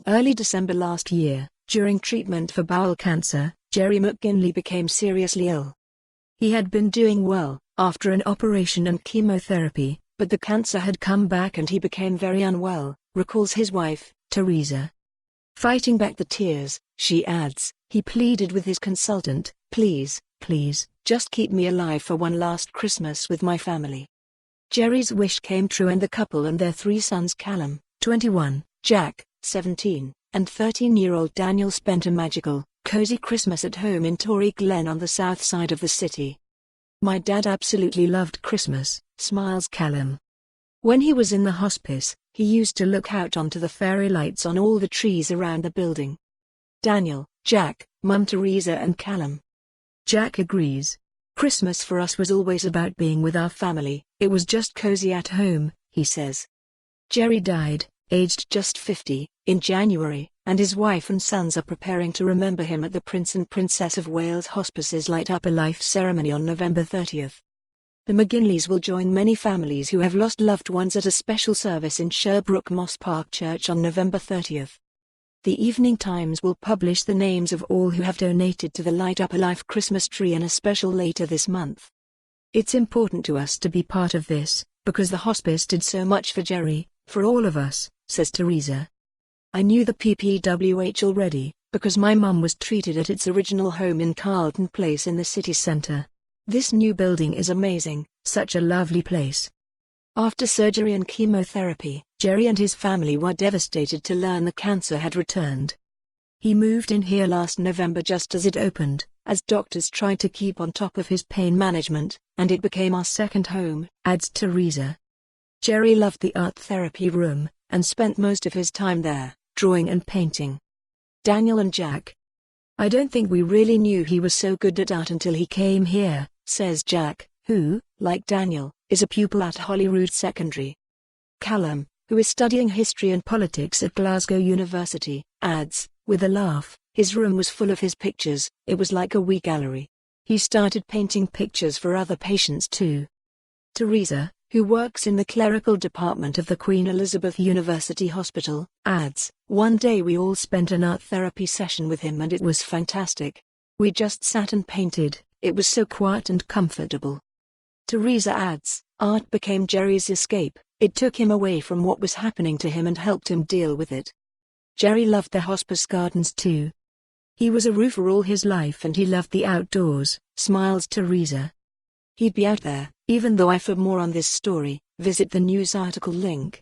Early December last year, during treatment for bowel cancer, Gerry McGinley became seriously ill. He had been doing well, after an operation and chemotherapy, but the cancer had come back and he became very unwell, recalls his wife, Theresa. Fighting back the tears, she adds, he pleaded with his consultant, please, just keep me alive for one last Christmas with my family. Gerry's wish came true and the couple and their 3 sons Callum, 21, Jack, 17, and 13-year-old Daniel spent a magical, cozy Christmas at home in Toryglen on the south side of the city. My dad absolutely loved Christmas, smiles Callum. When he was in the hospice, he used to look out onto the fairy lights on all the trees around the building. Daniel, Jack, Mum Theresa and Callum. Jack agrees. Christmas for us was always about being with our family, it was just cozy at home, he says. Gerry died, aged just 50, in January, and his wife and sons are preparing to remember him at the Prince and Princess of Wales Hospice's Light Up a Life ceremony on November 30th. The McGinleys will join many families who have lost loved ones at a special service in Sherbrooke Moss Park Church on November 30th. The Evening Times will publish the names of all who have donated to the Light Up a Life Christmas tree in a special later this month. It's important to us to be part of this, because the hospice did so much for Gerry, for all of us, says Theresa. I knew the PPWH already, because my mum was treated at its original home in Carlton Place in the city centre. This new building is amazing, such a lovely place. After surgery and chemotherapy, Gerry and his family were devastated to learn the cancer had returned. He moved in here last November just as it opened, as doctors tried to keep on top of his pain management, and it became our second home, adds Theresa. Gerry loved the art therapy room, and spent most of his time there, drawing and painting. Daniel and Jack. I don't think we really knew he was so good at art until he came here, says Jack, who, like Daniel, is a pupil at Holyrood Secondary. Callum, who is studying history and politics at Glasgow University, adds, with a laugh, his room was full of his pictures, it was like a wee gallery. He started painting pictures for other patients too. Theresa, who works in the clerical department of the Queen Elizabeth University Hospital, adds, one day we all spent an art therapy session with him and it was fantastic. We just sat and painted, it was so quiet and comfortable. Theresa adds, art became Gerry's escape, it took him away from what was happening to him and helped him deal with it. Gerry loved the hospice gardens too. He was a roofer all his life and he loved the outdoors, smiles Theresa. He'd be out there, even though for more on this story, visit the news article link.